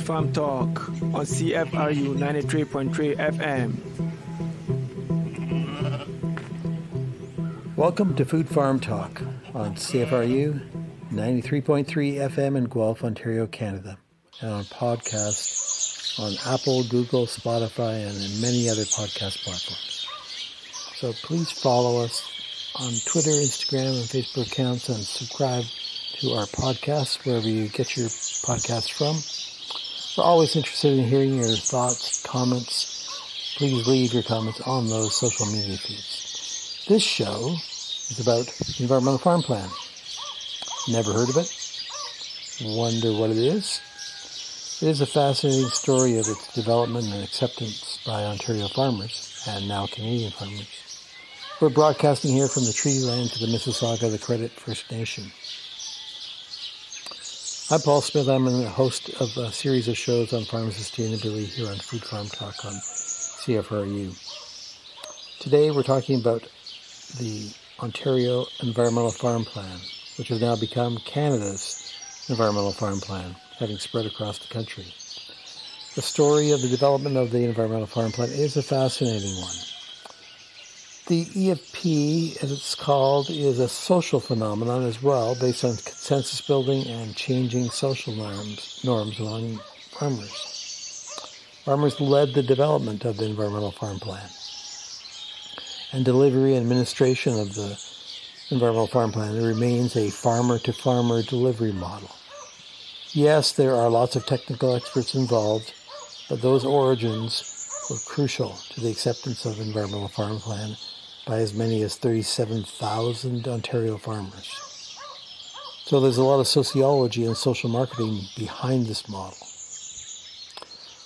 Farm Talk on CFRU 93.3 FM. Welcome to Food Farm Talk on CFRU 93.3 FM in Guelph, Ontario, Canada, and on podcasts on Apple, Google, Spotify, and in many other podcast platforms. So please follow us on Twitter, Instagram, and Facebook accounts, and subscribe to our podcasts wherever you get your podcasts from. We're always interested in hearing your thoughts, comments. Please leave your comments on those social media feeds. This show is about the Environmental Farm Plan. Never heard of it? Wonder what it is? It is a fascinating story of its development and acceptance by Ontario farmers, and now Canadian farmers. We're broadcasting here from the Treaty Land to the Mississauga, the Credit First Nation. I'm Paul Smith. I'm the host of a series of shows on farm sustainability here on Food Farm Talk on CFRU. Today we're talking about the Ontario Environmental Farm Plan, which has now become Canada's Environmental Farm Plan, having spread across the country. The story of the development of the Environmental Farm Plan is a fascinating one. The EFP, as it's called, is a social phenomenon as well, based on consensus building and changing social norms among farmers. Farmers led the development of the Environmental Farm Plan. And delivery and administration of the Environmental Farm Plan remains a farmer-to-farmer delivery model. Yes, there are lots of technical experts involved, but those origins were crucial to the acceptance of the Environmental Farm Plan by as many as 37,000 Ontario farmers. So there's a lot of sociology and social marketing behind this model.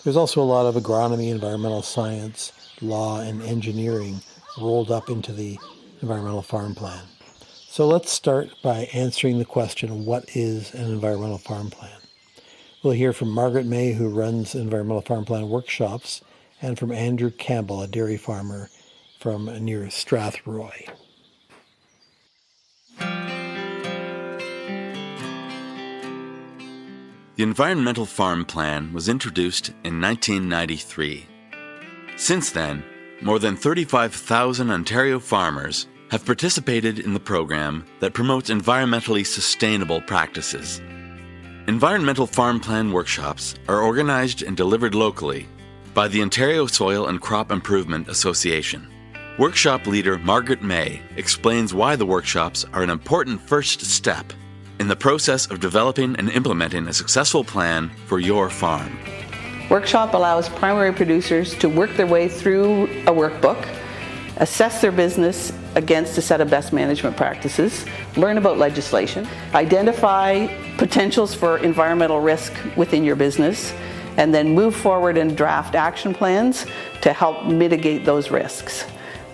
There's also a lot of agronomy, environmental science, law, and engineering rolled up into the Environmental Farm Plan. So let's start by answering the question, what is an Environmental Farm Plan? We'll hear from Margaret May, who runs Environmental Farm Plan workshops, and from Andrew Campbell, a dairy farmer from near Strathroy. The Environmental Farm Plan was introduced in 1993. Since then, more than 35,000 Ontario farmers have participated in the program that promotes environmentally sustainable practices. Environmental Farm Plan workshops are organized and delivered locally by the Ontario Soil and Crop Improvement Association. Workshop leader Margaret May explains why the workshops are an important first step in the process of developing and implementing a successful plan for your farm. Workshop allows primary producers to work their way through a workbook, assess their business against a set of best management practices, learn about legislation, identify potentials for environmental risk within your business, and then move forward and draft action plans to help mitigate those risks.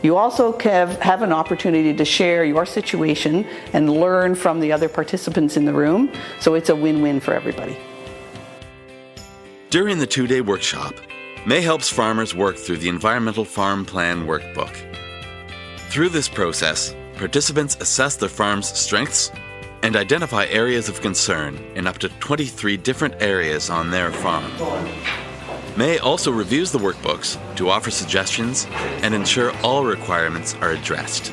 You also have an opportunity to share your situation and learn from the other participants in the room, so it's a win-win for everybody. During the two-day workshop, May helps farmers work through the Environmental Farm Plan workbook. Through this process, participants assess their farm's strengths and identify areas of concern in up to 23 different areas on their farm. May also reviews the workbooks to offer suggestions and ensure all requirements are addressed.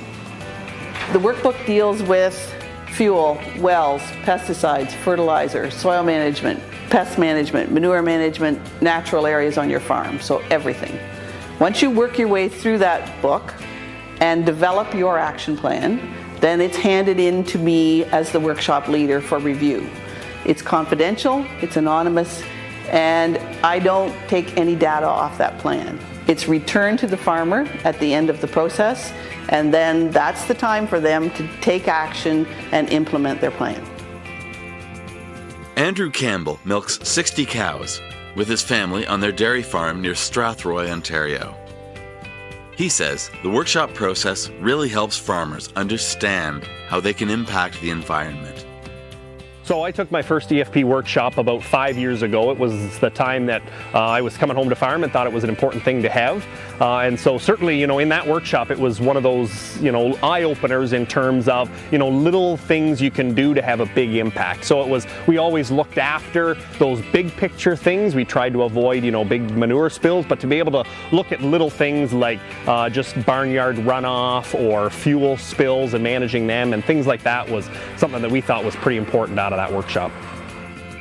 The workbook deals with fuel, wells, pesticides, fertilizer, soil management, pest management, manure management, natural areas on your farm, so everything. Once you work your way through that book and develop your action plan, then it's handed in to me as the workshop leader for review. It's confidential, it's anonymous, and I don't take any data off that plan. It's returned to the farmer at the end of the process, and then that's the time for them to take action and implement their plan. Andrew Campbell milks 60 cows with his family on their dairy farm near Strathroy, Ontario. He says the workshop process really helps farmers understand how they can impact the environment. So I took my first EFP workshop about 5 years ago. It was the time that I was coming home to farm and thought it was an important thing to have. And so certainly, in that workshop, it was one of those, eye-openers in terms of, little things you can do to have a big impact. So we always looked after those big picture things. We tried to avoid, big manure spills, but to be able to look at little things like just barnyard runoff or fuel spills and managing them and things like that was something that we thought was pretty important out of that workshop.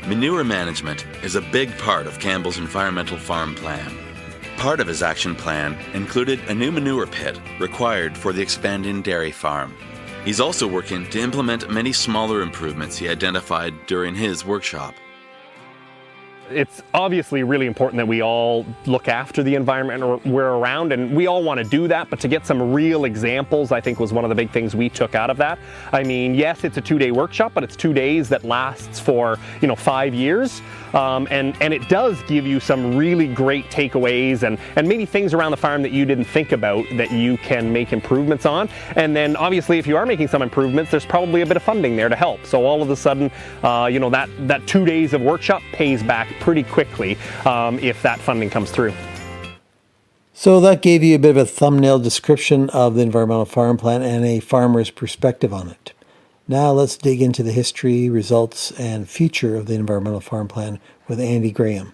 Manure management is a big part of Campbell's environmental farm plan. Part of his action plan included a new manure pit required for the expanding dairy farm. He's also working to implement many smaller improvements he identified during his workshop. It's obviously really important that we all look after the environment we're around, and we all want to do that, but to get some real examples, I think, was one of the big things we took out of that. I mean, yes, it's a 2-day workshop, but it's 2 days that lasts for, 5 years. And it does give you some really great takeaways and maybe things around the farm that you didn't think about that you can make improvements on. And then obviously if you are making some improvements, there's probably a bit of funding there to help. So all of a sudden, that 2 days of workshop pays back pretty quickly if that funding comes through. So that gave you a bit of a thumbnail description of the environmental farm plan and a farmer's perspective on it. Now let's dig into the history, results, and future of the environmental farm plan with Andy Graham.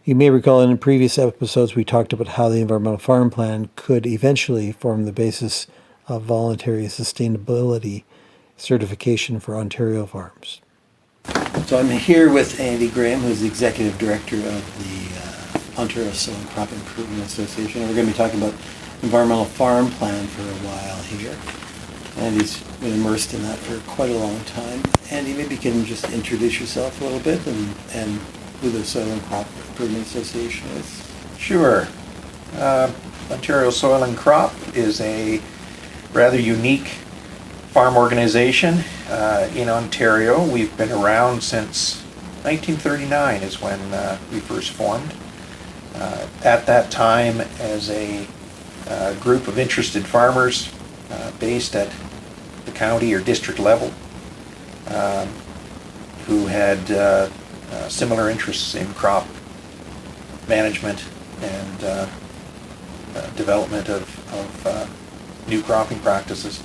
You may recall in previous episodes we talked about how the environmental farm plan could eventually form the basis of voluntary sustainability certification for Ontario farms. So I'm here with Andy Graham, who's the Executive Director of the Ontario Soil and Crop Improvement Association. And we're going to be talking about environmental farm plan for a while here. Andy's been immersed in that for quite a long time. Andy, maybe you can just introduce yourself a little bit and who the Soil and Crop Improvement Association is. Sure. Ontario Soil and Crop is a rather unique farm organization in Ontario. We've been around since 1939 is when we first formed. At that time, as a group of interested farmers based at the county or district level who had similar interests in crop management and development of new cropping practices.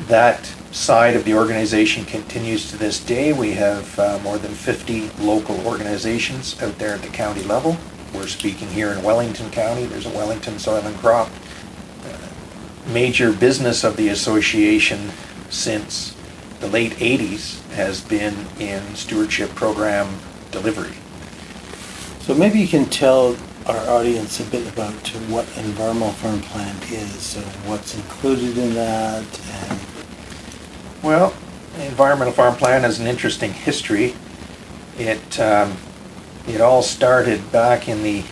That side of the organization continues to this day. We have more than 50 local organizations out there at the county level. We're speaking here in Wellington County. There's a Wellington Soil and Crop. Major business of the association since the late 80s has been in stewardship program delivery. So maybe you can tell our audience a bit about what an environmental farm plan is, so what's included in that. And well, the environmental farm plan has an interesting history. It all started back in the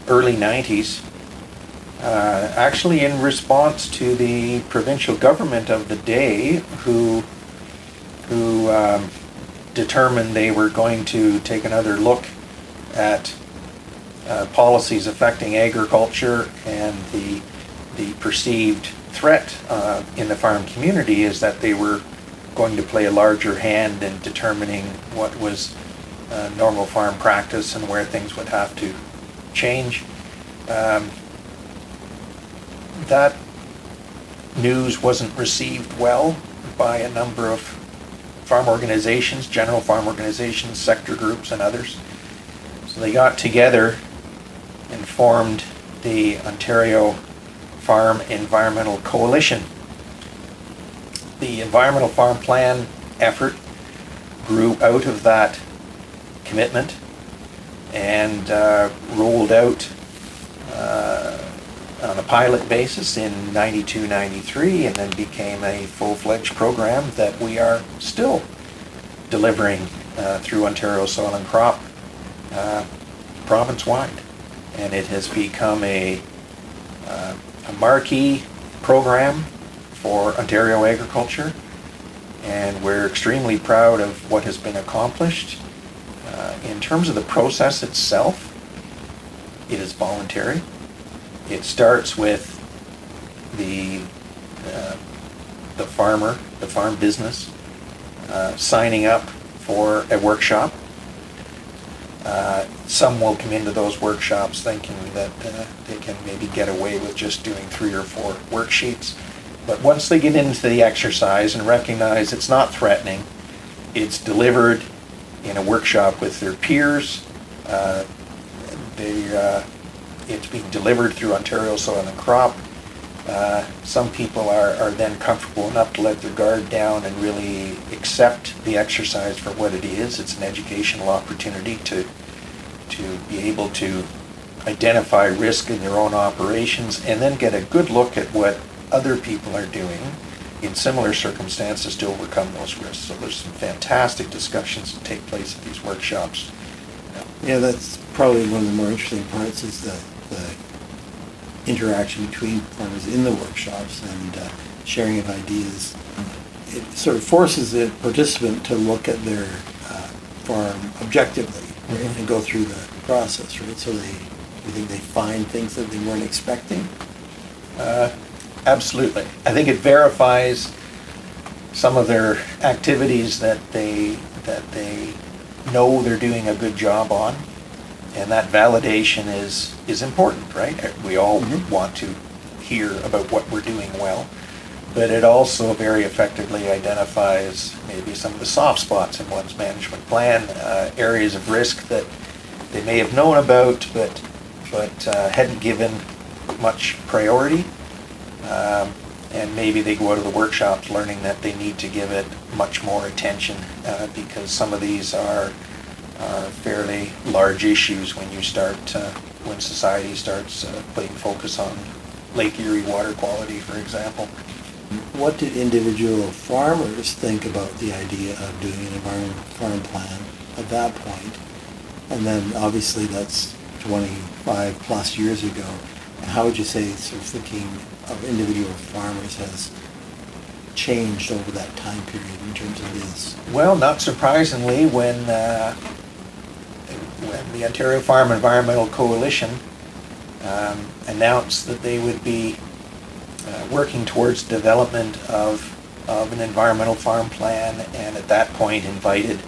early 90s, actually in response to the provincial government of the day who determined they were going to take another look at policies affecting agriculture, and the perceived threat in the farm community is that they were going to play a larger hand in determining what was normal farm practice and where things would have to change. That news wasn't received well by a number of farm organizations, general farm organizations, sector groups, and others. So they got together and formed the Ontario Farm Environmental Coalition. The Environmental Farm Plan effort grew out of that commitment and rolled out on a pilot basis in 92-93, and then became a full-fledged program that we are still delivering through Ontario Soil and Crop province-wide. And it has become a marquee program for Ontario agriculture, and we're extremely proud of what has been accomplished. In terms of the process itself, it is voluntary. It starts with the farmer, the farm business, signing up for a workshop. Some will come into those workshops thinking that they can maybe get away with just doing 3 or 4 worksheets. But once they get into the exercise and recognize it's not threatening, it's delivered in a workshop with their peers, it's being delivered through Ontario Soil and Crop. Some people are then comfortable enough to let their guard down and really accept the exercise for what it is. It's an educational opportunity to be able to identify risk in their own operations and then get a good look at what other people are doing in similar circumstances to overcome those risks. So there's some fantastic discussions that take place at these workshops. Yeah, that's probably one of the more interesting parts is the interaction between farmers in the workshops and sharing of ideas. It sort of forces the participant to look at their farm objectively, right, and go through the process, right? So you think they find things that they weren't expecting? Absolutely. I think it verifies some of their activities that they know they're doing a good job on, and that validation is important, right? We all want to hear about what we're doing well, but it also very effectively identifies maybe some of the soft spots in one's management plan, areas of risk that they may have known about but hadn't given much priority. And maybe they go out of the workshops learning that they need to give it much more attention because some of these are fairly large issues when when society starts putting focus on Lake Erie water quality, for example. What did individual farmers think about the idea of doing an environmental farm plan at that point? And then obviously that's 25 plus years ago. How would you say sort of thinking of individual farmers has changed over that time period in terms of this? Well, not surprisingly, when the Ontario Farm Environmental Coalition announced that they would be working towards development of an environmental farm plan, and at that point invited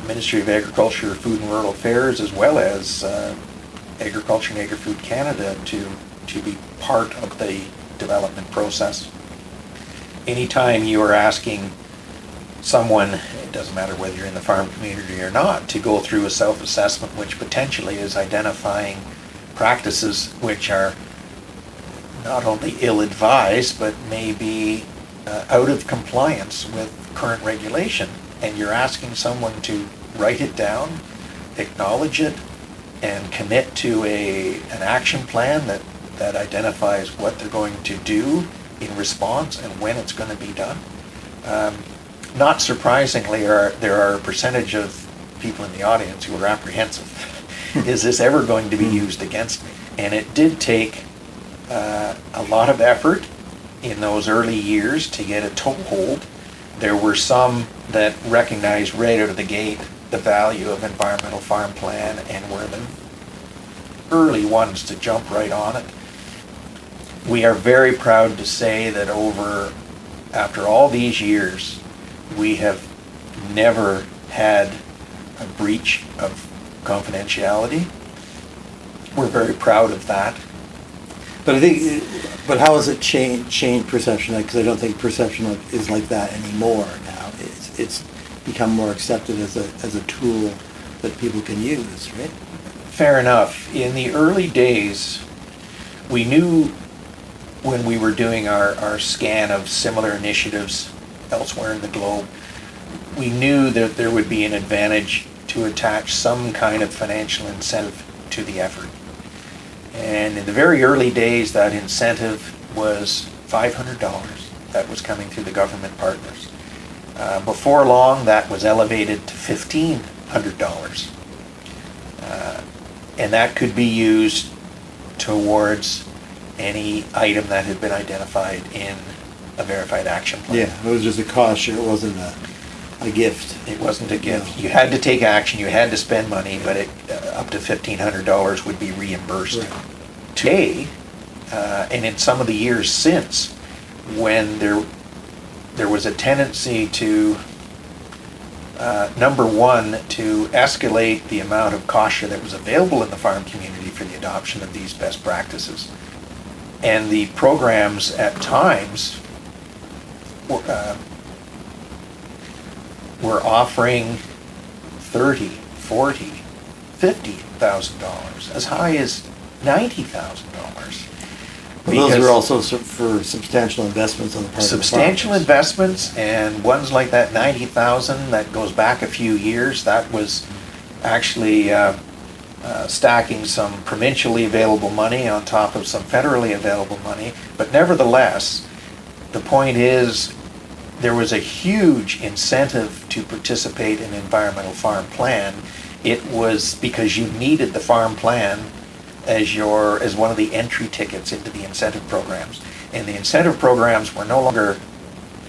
Ministry of Agriculture, Food and Rural Affairs, as well as Agriculture and Agri-Food Canada to be part of the development process. Anytime you are asking someone, it doesn't matter whether you're in the farm community or not, to go through a self-assessment which potentially is identifying practices which are not only ill-advised but may be out of compliance with current regulation, and you're asking someone to write it down, acknowledge it, and commit to an action plan that identifies what they're going to do in response and when it's going to be done. Not surprisingly, there are a percentage of people in the audience who are apprehensive. Is this ever going to be used against me? And it did take a lot of effort in those early years to get a toehold. There were some that recognized right out of the gate the value of environmental farm plan and were the early ones to jump right on it. We are very proud to say that after all these years, we have never had a breach of confidentiality. We're very proud of that. But but how has it changed perception? Because I don't think perception is like that anymore now. It's become more accepted as a tool that people can use, right? Fair enough. In the early days, we knew when we were doing our scan of similar initiatives elsewhere in the globe, we knew that there would be an advantage to attach some kind of financial incentive to the effort. And in the very early days, that incentive was $500 that was coming through the government partners. Before long, that was elevated to $1,500. And that could be used towards any item that had been identified in a verified action plan. Yeah, it was just a cost share. It wasn't a gift. It wasn't a gift. No. You had to take action, you had to spend money, but up to $1,500 would be reimbursed. Right. Today, and in some of the years since, when there was a tendency to number one, to escalate the amount of COSHA that was available in the farm community for the adoption of these best practices. And the programs at times were offering $30,000, $40,000, $50,000, as high as $90,000. Well, those are also for substantial investments on the part of the Substantial farmers. investments, and ones like that 90,000 that goes back a few years, that was actually stacking some provincially available money on top of some federally available money. But nevertheless, the point is, there was a huge incentive to participate in environmental farm plan. It was because you needed the farm plan as one of the entry tickets into the incentive programs. And the incentive programs were no longer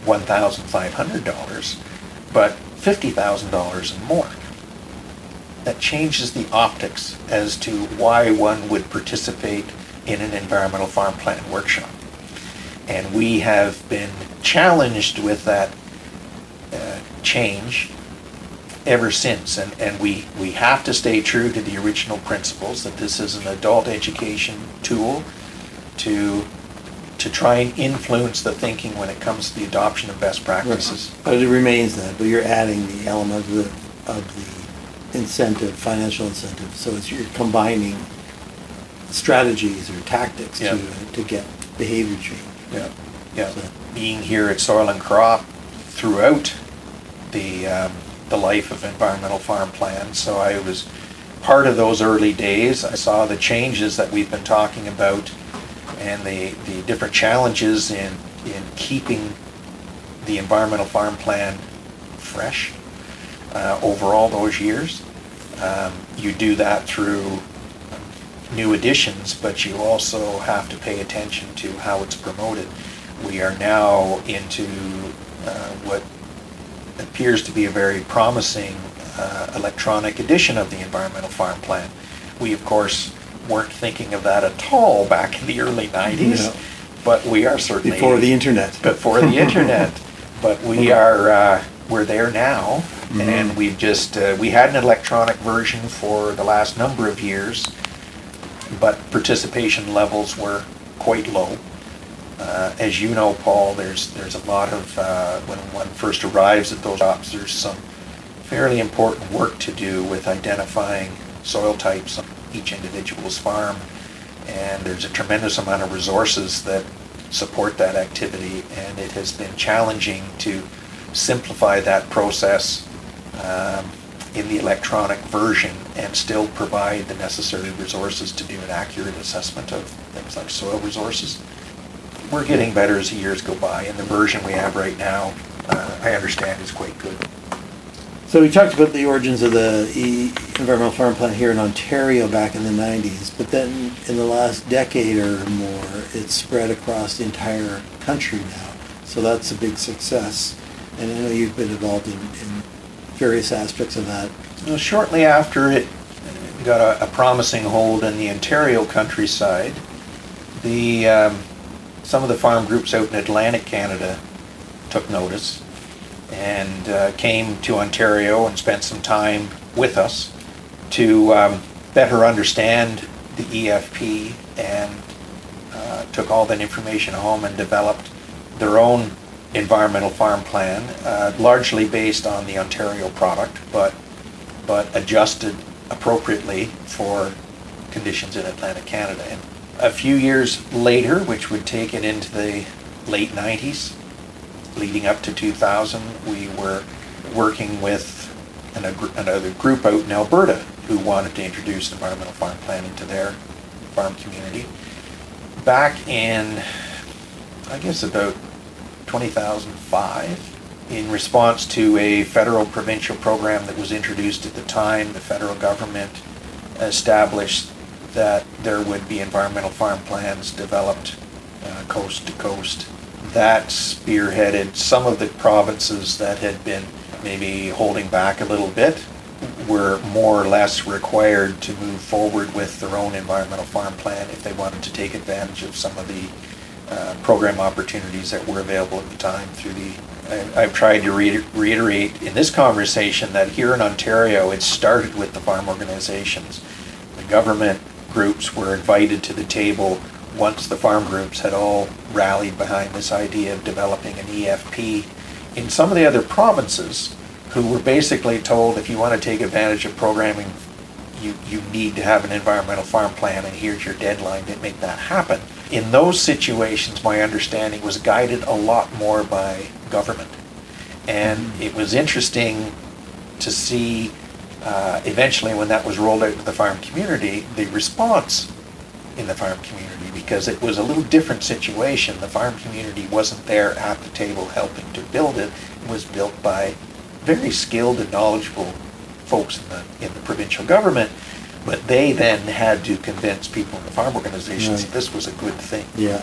$1,500, but $50,000 and more. That changes the optics as to why one would participate in an environmental farm plan workshop. And we have been challenged with that change ever since. And we have to stay true to the original principles, that this is an adult education tool to try and influence the thinking when it comes to the adoption of best practices. Right. But it remains that, but you're adding the element of the incentive, financial incentive. So you're combining strategies or tactics to get behavior change. Yeah, yeah. So. Being here at Soil and Crop throughout the life of environmental farm plan, so I was part of those early days. I saw the changes that we've been talking about and the different challenges in keeping the environmental farm plan fresh over all those years. You do that through new additions, but you also have to pay attention to how it's promoted. We are now into what appears to be a very promising electronic edition of the environmental farm plan. We, of course, weren't thinking of that at all back in the early 90s, but we are certainly... Before the internet. Before the internet. But we are, we're there now, and we've just, we had an electronic version for the last number of years, but participation levels were quite low. As you know, Paul, there's a lot of, when one first arrives at those shops, there's some fairly important work to do with identifying soil types on each individual's farm, and there's a tremendous amount of resources that support that activity, and it has been challenging to simplify that process in the electronic version and still provide the necessary resources to do an accurate assessment of things like soil resources. We're getting better as the years go by, and the version we have right now, I understand, is quite good. So we talked about the origins of the environmental farm plan here in Ontario back in the 90s, but then in the last decade or more, it's spread across the entire country now. So that's a big success. And I know you've been involved in various aspects of that. Well, shortly after it got a promising hold in the Ontario countryside, some of the farm groups out in Atlantic Canada took notice and came to Ontario and spent some time with us to better understand the EFP, and took all that information home and developed their own environmental farm plan, largely based on the Ontario product, but adjusted appropriately for conditions in Atlantic Canada. And a few years later, which would take it into the late 90s, leading up to 2000, we were working with another group out in Alberta who wanted to introduce environmental farm planning to their farm community. Back in, I guess, about 2005, in response to a federal provincial program that was introduced at the time, the federal government established that there would be environmental farm plans developed coast to coast. That spearheaded some of the provinces that had been maybe holding back a little bit, were more or less required to move forward with their own environmental farm plan if they wanted to take advantage of some of the program opportunities that were available at the time through the I've tried to reiterate in this conversation that here in Ontario, it started with the farm organizations. The government groups were invited to the table once the farm groups had all rallied behind this idea of developing an EFP. In some of the other provinces, who were basically told, if you want to take advantage of programming, you need to have an environmental farm plan, and here's your deadline to make that happen. In those situations, my understanding was guided a lot more by government. And it was interesting to see eventually when that was rolled out to the farm community, the response in the farm community, because it was a little different situation. The farm community wasn't there at the table helping to build it. It was built by very skilled and knowledgeable folks in the provincial government, but they then had to convince people in the farm organizations that this was a good thing. Yeah.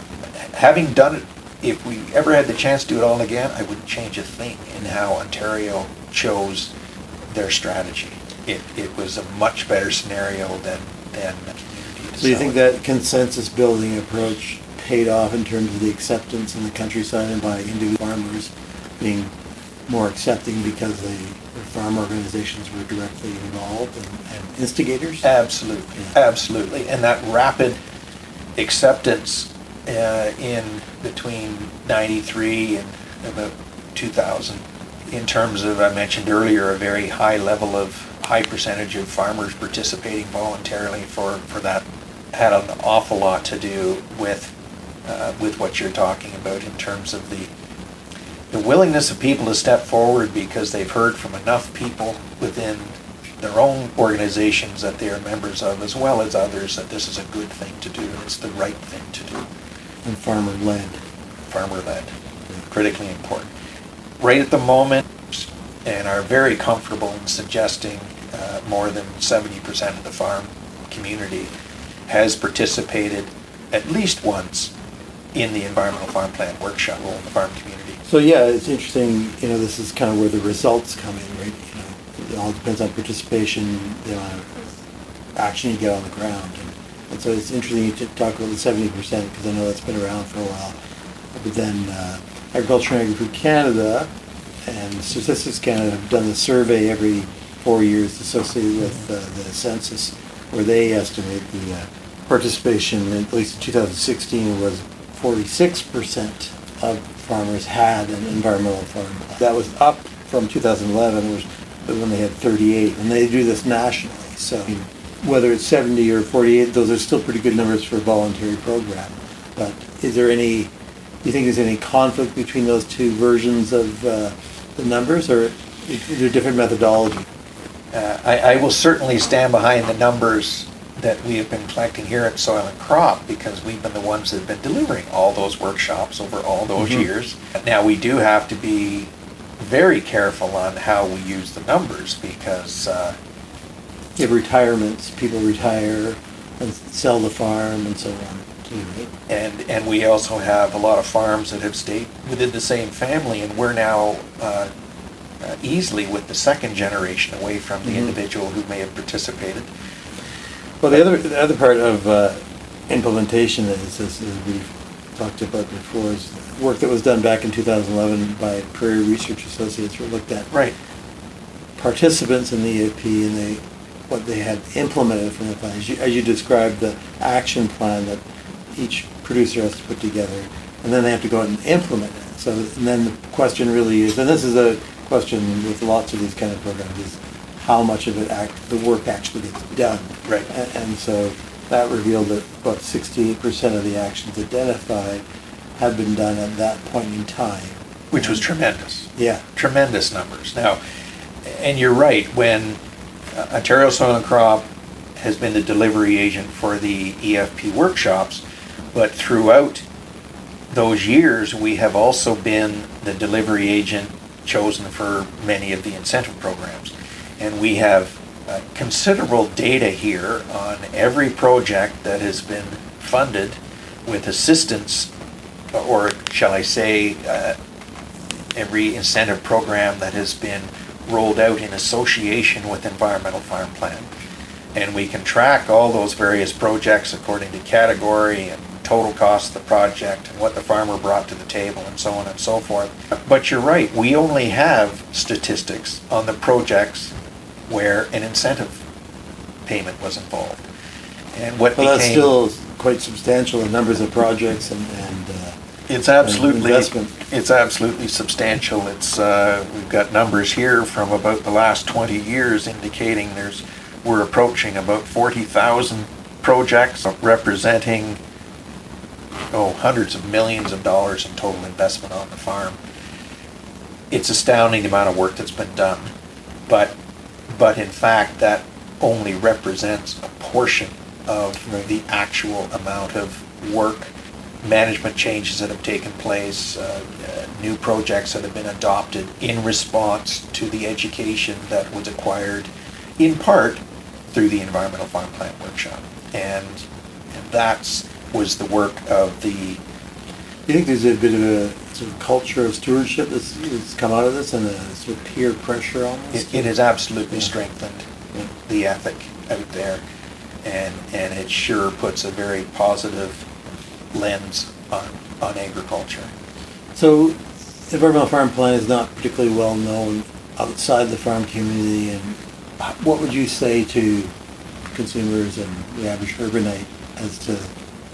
Having done it, if we ever had the chance to do it all again, I wouldn't change a thing in how Ontario chose their strategy. It was a much better scenario than the community. So you think that consensus building approach paid off in terms of the acceptance in the countryside and by individual farmers being more accepting because the farm organizations were directly involved and instigators? Absolutely, absolutely. And that rapid acceptance in between 93 and about 2000, in terms of, I mentioned earlier, a very high percentage of farmers participating voluntarily for that, had an awful lot to do with what you're talking about in terms of the willingness of people to step forward because they've heard from enough people within their own organizations that they are members of, as well as others, that this is a good thing to do, and it's the right thing to do. And farmer-led. Farmer-led, critically important. Right at the moment, and are very comfortable in suggesting more than 70% of the farm community has participated at least once in the environmental farm plan workshop in the farm community. So yeah, it's interesting, this is kind of where the results come in, right? It all depends on participation, the amount of action you get on the ground. And so it's interesting to talk about the 70% because I know that's been around for a while. But then Agriculture and Agri-Food Canada and Statistics Canada have done the survey every 4 years associated with the census, where they estimate the participation, at least in 2016, was 46% of farmers had an environmental farm plan. That was up from 2011, which was when they had 38, and they do this nationally. So whether it's 70 or 48, those are still pretty good numbers for a voluntary program. But is there any, do you think there's any conflict between those two versions of the numbers, or is there different methodology? I will certainly stand behind the numbers that we have been collecting here at Soil and Crop, because we've been the ones that have been delivering all those workshops over all those years. Now we do have to be very careful on how we use the numbers, because You have retirements, people retire and sell the farm and so on too, right? and we also have a lot of farms that have stayed within the same family, and we're now easily with the second generation away from the individual who may have participated. Well, the other part of implementation is, as we've talked about before, is work that was done back in 2011 by Prairie Research Associates, where looked at participants in the EAP and what they had implemented from the plan. As you described, the action plan that each producer has to put together, and then they have to go out and implement it. So, and then the question really is, and this is a question with lots of these kind of programs, is how much of it the work actually gets done. Right. And so that revealed that about 68% of the actions identified had been done at that point in time. Which was tremendous. Yeah. Tremendous numbers. Now, and you're right, when Ontario Soil and Crop has been the delivery agent for the EFP workshops, but throughout those years, we have also been the delivery agent chosen for many of the incentive programs. And we have considerable data here on every project that has been funded with assistance, or shall I say, every incentive program that has been rolled out in association with Environmental Farm Plan. And we can track all those various projects according to category and total cost of the project and what the farmer brought to the table and so on and so forth. But you're right, we only have statistics on the projects where an incentive payment was involved. And what Well, that's became... still quite substantial in numbers of projects and It's absolutely, investment. it's absolutely substantial. It's we've got numbers here from about the last 20 years indicating we're approaching about 40,000 projects representing hundreds of millions of dollars in total investment on the farm. It's astounding the amount of work that's been done, but in fact that only represents a portion of the actual amount of work, management changes that have taken place, new projects that have been adopted in response to the education that was acquired in part through the Environmental Farm Plan Workshop. And that was the work of the... Do you think there's a bit of a sort of culture of stewardship that's come out of this and a sort of peer pressure on this? It has absolutely strengthened the ethic out there, and it sure puts a very positive lens on agriculture. So, the Environmental Farm Plan is not particularly well known outside the farm community, and what would you say to consumers and the average urbanite as to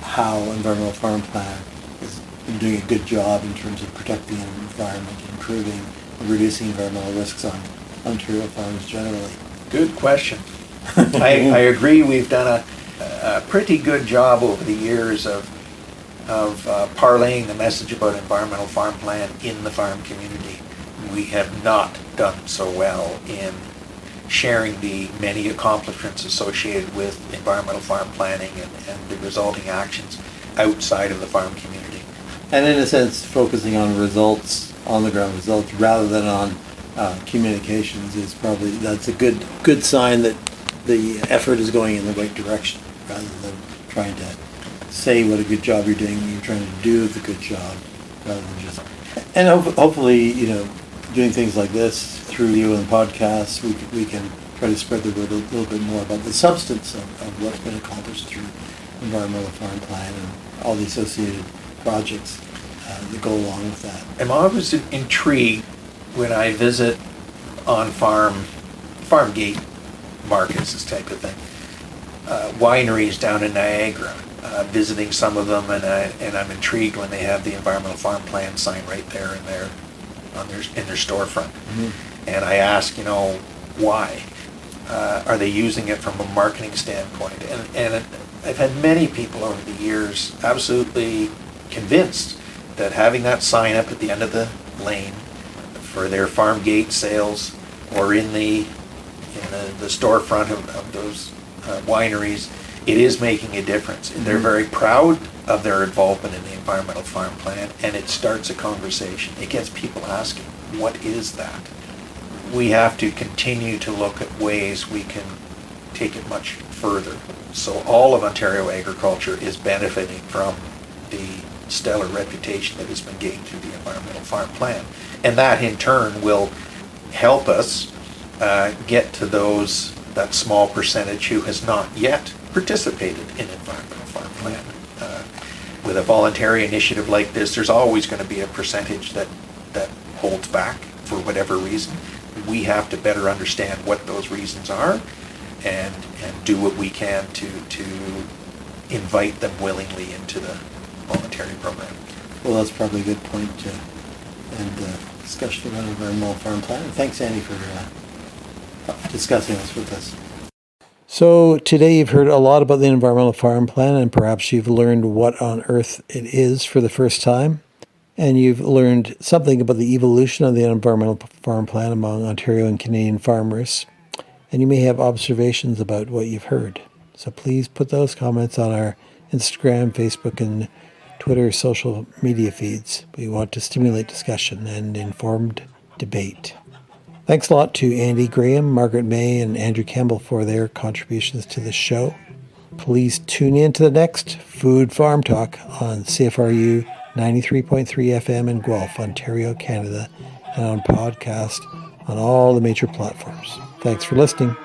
how Environmental Farm Plan has been doing a good job in terms of protecting the environment, improving and reducing environmental risks on Ontario farms generally? Good question. I agree. We've done a pretty good job over the years of parlaying the message about Environmental Farm Plan in the farm community. We have not done so well in sharing the many accomplishments associated with environmental farm planning and the resulting actions outside of the farm community. And in a sense, focusing on results, on the ground results, rather than on communications is probably, that's a good sign that the effort is going in the right direction, rather than trying to say what a good job you're doing. You're trying to do the good job, rather than just... And hopefully, doing things like this through you and podcasts, we can try to spread the word a little bit more about the substance of what's been accomplished through Environmental Farm Plan and all the associated projects that go along with that. I'm always intrigued when I visit on-farm, farm gate markets, this type of thing. Wineries down in Niagara, visiting some of them, and I'm intrigued when they have the Environmental Farm Plan sign right there in their storefront. Mm-hmm. And I ask, why? Are they using it from a marketing standpoint? And I've had many people over the years absolutely convinced that having that sign up at the end of the lane for their farm gate sales or in the storefront of those wineries, it is making a difference. Mm-hmm. They're very proud of their involvement in the Environmental Farm Plan, and it starts a conversation. It gets people asking, what is that? We have to continue to look at ways we can take it much further. So all of Ontario agriculture is benefiting from the stellar reputation that has been gained through the Environmental Farm Plan. And that in turn will help us get to that small percentage who has not yet participated in Environmental Farm Plan. With a voluntary initiative like this, there's always going to be a percentage that holds back for whatever reason. We have to better understand what those reasons are and do what we can to invite them willingly into the voluntary program. Well, that's probably a good point to end the discussion about Environmental Farm Plan. Thanks, Andy, for discussing this with us. So today you've heard a lot about the Environmental Farm Plan, and perhaps you've learned what on earth it is for the first time. And you've learned something about the evolution of the Environmental Farm Plan among Ontario and Canadian farmers. And you may have observations about what you've heard. So please put those comments on our Instagram, Facebook, and Twitter social media feeds. We want to stimulate discussion and informed debate. Thanks a lot to Andy Graham, Margaret May, and Andrew Campbell for their contributions to the show. Please tune in to the next Food Farm Talk on CFRU 93.3 FM in Guelph, Ontario, Canada, and on podcast on all the major platforms. Thanks for listening.